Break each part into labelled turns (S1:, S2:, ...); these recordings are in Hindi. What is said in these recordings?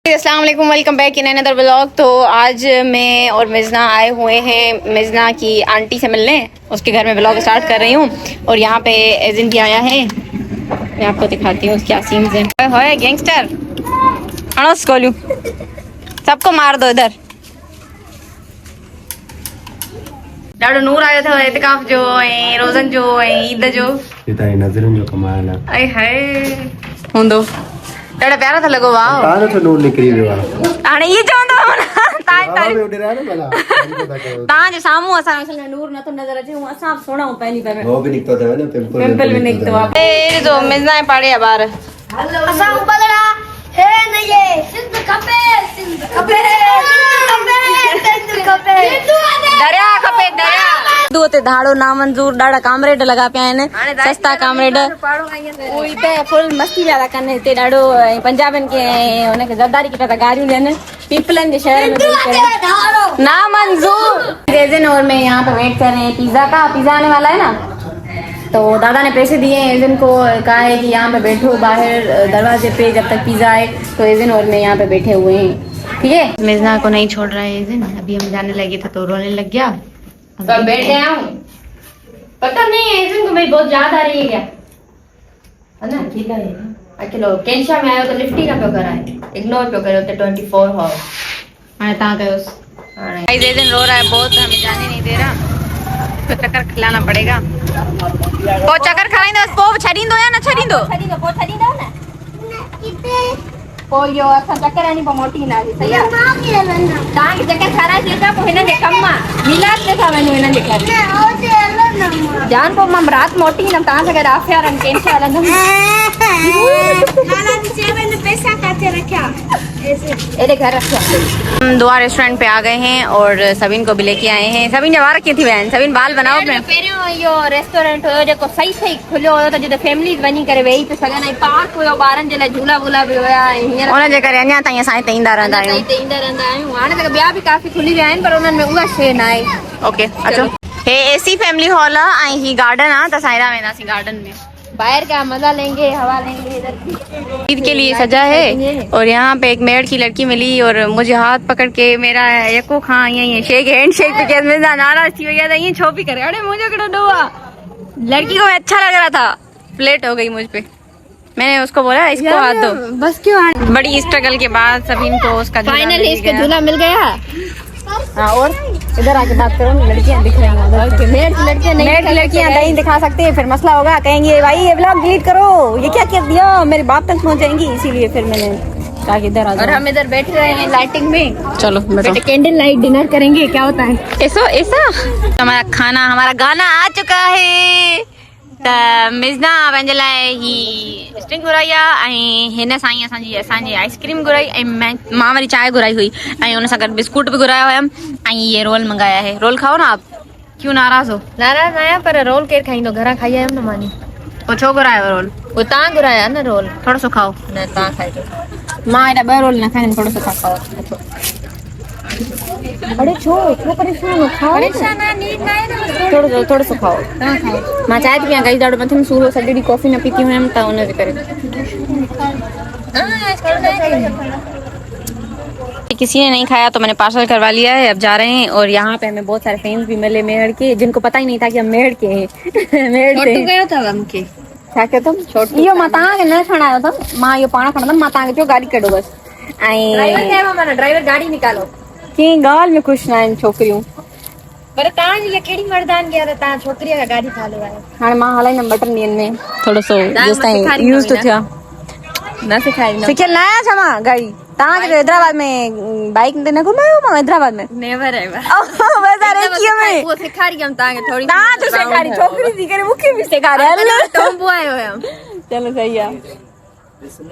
S1: अस्सलाम वालेकुम, welcome back in another vlog. तो आज मैं और मिजना आए हुए हैं मिजना की आंटी से मिलने। उसके घर में व्लॉग स्टार्ट कर रही हूँ और यहाँ पे एजेंट भी आया है। मैं आपको दिखाती हूँ क्या सीन्स हैं। होए गैंगस्टर अणस कोलू सबको मार दो इधर। ॾाढो नूर आयो अथव एतिकाफ़ जो ऐं रोज़न जो ऐं ईद जो।
S2: नज़रनि जो कमाल आहे।
S1: अरे हाय हूंदो ॾाढा प्यारा था लॻो। वाह
S2: तव्हांजो नूर निकिरी वियो आहे।
S1: हाणे इहे चवंदव तव्हांजे साम्हूं असांखे नूर नथो नज़र अचे। असां सुहिणा पंहिंजी पे
S2: वो भी निकतो अथव न
S1: पिंपल भी निकतो आहे। जो मिजना पाड़े ॿार
S3: असां बलड़ा हे न ये सिंध खपे सिंध खपे सिंध खपे
S1: दरिया खपे दरिया दो ते धाड़ो नामंजूर ॾाढा कामरेड लॻा पिया आहिनि। सस्ता कामरेड उहे पे फुल मस्ती पिया था कनि हिते ॾाढो। पंजाबियुनि खे ऐं हुनखे ज़रदारी खे पिया गारियूं ॾियनि पीपलन के शहर में नामंजूर। रेजिन और मैं यहाँ पे वेट कर रहे हैं पिज्जा का। पिज्जा आने वाला है ना, तो दादा ने पैसे दिए हैं एजेंट को, कहा है कि यहाँ पे बैठो बाहर दरवाजे पे जब तक पिज्जा आए। तो एजेंट और मैं यहाँ पे बैठे हुए हैं, ठीक है। मिजना को नहीं छोड़ रहा है एजेंट। अभी हम जाने लगे थे तो रोने लग गया। तो बैठ गया हूँ। पता नहीं एजेंट को मेरी बहुत याद आ रही है क्या, है ना। अकेला है ना, अकेला कैंशा में आयो तो लिफ्ट ही ना पियो कराए, इग्नोर पियो करे उते 24 हॉर। हाणे तव्हां कयोस। हाणे एजेंट रो रहा है बहुत, हमें जाने नहीं दे रहा, तो चक्कर खिलाना पड़ेगा। पो चक्कर खिलाइंदो पो छॾींदो या न छॾींदो? पो छॾींदो न पो यो असां चक्कर आनी पो मोटी ना सही आहे। तव्हांखे चक्कर खाराए देता पो हिन जे कम मां मिलाद ते था वञो हिन जे घर जान। पो मां रात मोटी न तव्हां सां गॾु आफिया रन कैंशा हलंदमि।
S3: पैसा काथे रखा
S1: एडे घर रखा। हम दुआ रेस्टोरेंट पे आ गए हैं और सबिन को भी लेके आए हैं। सबिन जब वार की थी वैन सबिन बाल बनाओ अपने। पहिरियों यो रेस्टोरेंट हुयो जेको सही सही खुलियो हुयो त जिते फैमिलीज वञी करे वेही पे सघनि ऐं पार्क हुयो ॿारनि जे लाइ झूला वूला बि हुया। हींअर उन जे करे अञा ताईं असां हिते ईंदा रहंदा आहियूं। हाणे त ॿिया बि काफ़ी खुली विया आहिनि पर उन्हनि में उहा शइ न आहे। ओके अचो। हे एसी फैमिली हॉल आहे ऐं ही गार्डन आहे त साइरा वेंदासीं गार्डन में। बाहर का मजा लेंगे, हवा लेंगे। इधर ईद के लिए सजा है और यहाँ पे एक मेड की लड़की मिली और मुझे हाथ पकड़ के मेरा यको खां ये शेक हैंड शेक पे के मेरा नाराज थी गया था। ये छोपी करे अरे मुझे कड़ो डोआ। लड़की को अच्छा लग रहा था, प्लेट हो गई मुझ पे। मैंने उसको बोला इसको हाथ दो बस। क्यों बड़ी स्ट्रगल के बाद सभी इनको उसका फाइनल इसका झूला मिल गया। हाँ और इधर आके बात करो। लड़कियां दिख रही हैं, मेड की लड़कियां नहीं दिखा सकते, फिर मसला होगा। कहेंगे भाई ये व्लॉग डिलीट करो, ये क्या कर दिया, मेरे बाप तक पहुंच जाएंगी। इसीलिए फिर मैंने कहा कि इधर आ जाओ। और हम इधर बैठ रहे हैं लाइटिंग में। चलो बेटे कैंडल लाइट डिनर करेंगे। क्या होता है ऐसा ऐसा। हमारा खाना हमारा गाना आ चुका है। त मिजना पंहिंजे लाइ ही स्टिंग घुराई आहे ऐं हिन सां ई असांजी आइसक्रीम घुराई ऐं मां वरी चांहि घुराई हुई ऐं हुन सां गॾु बिस्कुट भी घुराया हुयमि ऐं ये रोल मंगाया है। रोल खाओ ना आप। क्यों नाराज हो? नाराज आहियां पर रोल केरु खाईंदो, घरां खाई आयमि न मानी। पोइ छो घुरायो रोल? पोइ तव्हां घुराया न रोल। थोरो सो खाओ। न तव्हां खाइजो, मां हेॾा 2 रोल न खाईंदमि। थोरो सो खाओ। अरे छो परेशान हो? खाओ थोड़ो सो खाओ। मां चाय थी पियां, गई ॾाढो मथे में सूर हो, सॼी ॾींहुं कॉफी न पीती हुयमि त हुनजे करे। किसी ने नहीं खाया तो मैंने पार्सल करवा लिया है। अब जा रहे हैं और यहाँ पे हमें बहुत सारे फैंस भी मिले मेहड़ के, जिनको पता ही नहीं था कि हम मेहड़ के हैं। मेहड़ से गयो था हमके छा कयो तुम छोटू इहो मां तव्हांखे न खणायो अथमि, मां इहो पाण खणंदमि। मां तव्हांखे चयो गाॾी कढो बसि। ऐं ड्राइवर गाड़ी निकालो। कंहिं ॻाल्हि में ख़ुशि न आहिनि छोकिरियूं। पर तव्हांजे लाइ कहिड़ी मर्दानगी आहे त तव्हां छोकिरीअ खां गाॾी ठाहियो आहे। हाणे मां हलाईंदमि 2 ॾींहंनि में थोरो सो जेसिताईं यूज़ तो थिया। न सिखाईंदमि। सिखियल न आहियां छा मां गाड़ी? तव्हांखे हैदराबाद में बाइक ते न घुमायो मां? हैदराबाद में नेवर एवर। वो सेखारींदमि तव्हांखे थोरी। तव्हां जो सेखारी छोकिरी थी करे मूंखे बि सेखारे टोंबो आयो हुयमि। चलो सही आहे।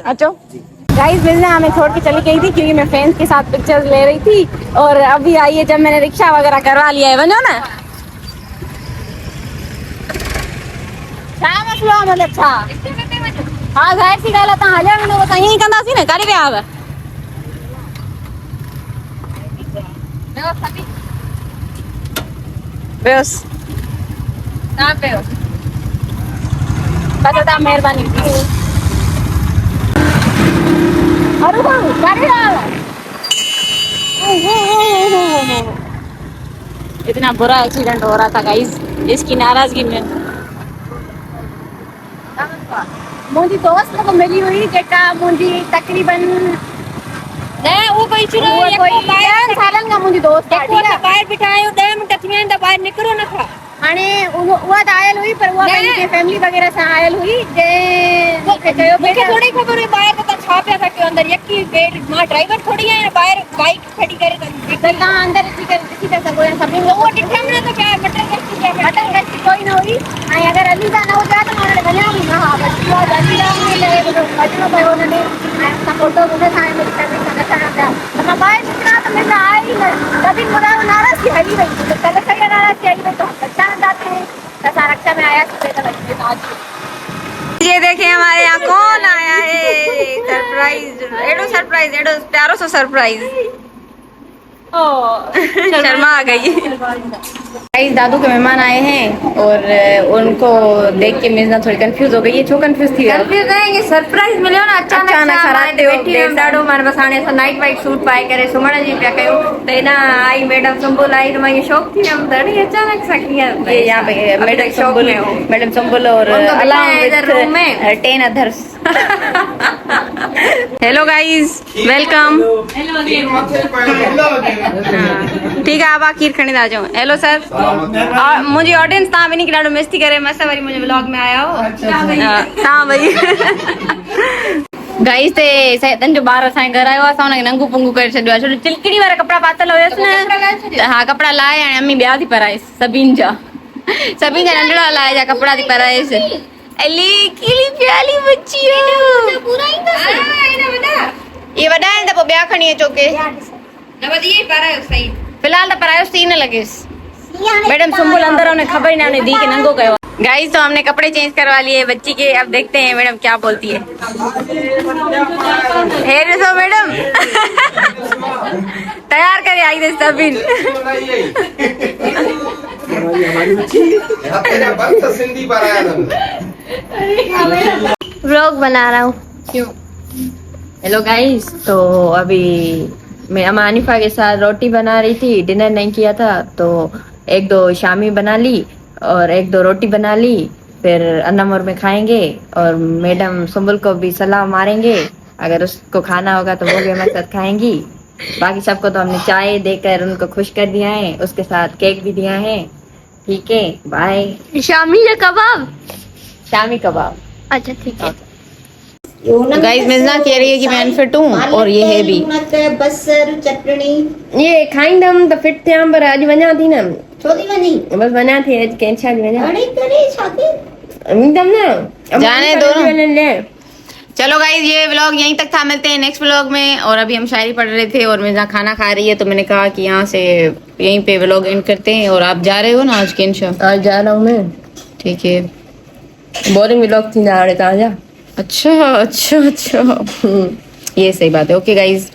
S1: अचो गाइस, मिलना हमें छोड़ के चली गई थी क्योंकि मैं फ्रेंड्स के साथ पिक्चर्स ले रही थी और अभी आई है जब मैंने रिक्शा वगैरह करवा लिया है। वनो ना छा मसलो मतलब छा? हाँ ज़ाहिर सी ॻाल्हि आहे तव्हां हलिया वेंदो त ईअं ई कंदासीं न। करे विया हुआ बेस तव्हां पियो बस। तव्हां महिरबानी। इतना बुरा एक्सीडेंट हो रहा था गाइस, इसकी नाराजगी में मुझी दोस्त को मिली हुई जेका मुझी तकरीबन
S4: वो कोई चुनो
S1: वो कोई सालन का मुझी दोस्त
S4: देखो ना बाहर बिठायो 10 मिनट थी वेंदा बाहर निकरो न था
S1: हाणे उहा त आयल हुई पर उहा पंहिंजी फैमिली वग़ैरह सां आयल हुई जे मूंखे चयो
S4: मूंखे थोड़ी खबर हुई बाहर त छा पिया था कयो अंदर यकी गेट मां ड्राइवर थोड़ी आहियां बाहर बाइक खड़ी करे त
S1: तव्हां अंदर अची करे ॾिसी था सघो या सभिनी
S4: वो ॾिठम न त क्या मटर गश्ती क्या
S1: मटन गश्ती कोई न हुई ऐं अगरि अलीदा न हुजा त मां हाणे वञा बि न हा बसि इहो अलीदा वञिणो पियो हुनमें ऐं असां फोटो हुन सां मुंहिंजी फैमिली सां नचणा पिया त मां ॿाहिरि निकिता त मुंहिंजा आहे ई न सभिनि ॿुधायो नाराज़गी हली वई कल्ह सॼी नाराज़गी हली वई त रक्षा था थिए त असां रक्षा में आयासीं त वठी ये देखिए हमारे यहाँ कौन आया है सरप्राइज एडो प्यारो सा सरप्राइज शर्मा आ गई गाइस दादू के मेहमान आए हैं और उनको देख के मिर्जा थोड़ी कंफ्यूज हो गई है छो कंफ्यूज थी
S4: कंफ्यूज रहेंगे सरप्राइज मिलियो ना अचानक
S1: रात जो ॾाढो मां बस हाणे असां नाइट वाइट सूट पाए करे सुम्हण जी पिया कयूं त हिन आई मैडम सुंबुल आई त मां इहो शौक़ थी वियमि त ॾाढी अचानक सां कीअं यहाँ पे मैडम सुंबुल और along with 10 others hello guys welcome ठीक है आप खीर खणी था अचो हेलो सर और मुंहिंजी ऑडियंस तव्हां ॿिन्ही खे ॾाढो मिस थी करे मस वरी मुंहिंजे व्लॉग में आया हो तव्हां भई गाइस ते सैतन जो ॿार असांजे घर आयो आहे असां हुनखे नंगू पुंगू करे छॾियो आहे छो चिलकड़ी वारा कपिड़ा पातल हुयसि न हा कपिड़ा लाहे हाणे अम्मी ॿिया थी पराएसि सभिनि जा नंढड़ा लाहे जा कपिड़ा थी पराएसि अली किली प्याली बच्ची ये वॾा आहिनि त पोइ ॿिया खणी अचो के फिलहाल त परायोसि थी न लॻेसि मैडम सुंबुल अंदर उन्हें खबर ही ना उन्हें दी कि नंगो गयो गाइस तो हमने कपड़े चेंज करवा लिए बच्ची के अब देखते हैं मैडम क्या बोलती है हेर तो मैडम तैयार करे आई थे सबिन
S3: व्लॉग बना रहा हूँ
S4: हेलो गाइस तो अभी मैं अम्मा अनीफा के साथ रोटी बना रही थी डिनर नहीं किया था तो 1-2 शामी बना ली और 1-2 रोटी बना ली फिर अन्नमोर में खाएंगे और मैडम सुंबुल को भी सलाह मारेंगे अगर उसको खाना होगा तो वो भी हमारे साथ खाएंगी बाकी सबको तो हमने चाय देकर उनको खुश कर दिया है उसके साथ केक भी दिया है ठीक है बाय
S3: शामी या कबाब
S4: शामी कबाब
S3: अच्छा ठीक है
S1: गाइस मिर्जा कह रही है कि मैं अनफिट हूँ और ये है भी
S5: बसर चटनी
S4: ये खाईंदम तो फिट थियां पर अॼु वञा थी न
S5: छोदी वनी
S4: बस वञा थी अॼु कैंछा ॾींहुं वञा
S5: अड़े करे छाती
S4: ईंदम न
S1: जाने दो ना। चलो गाइस ये व्लॉग यहीं तक था मिलते हैं नेक्स्ट व्लॉग में और अभी हम शायरी पढ़ रहे थे और मिर्जा खाना खा रही है तो मैंने कहा कि यहाँ से यहीं पे व्लॉग एंड करते हैं और आप जा रहे हो ना आज केंशा
S4: आज जा रहा हूँ मैं
S1: ठीक है
S4: बोरिंग व्लॉग थी ना हाणे तव्हांजा
S1: अच्छा ये सही बात है ओके गाइस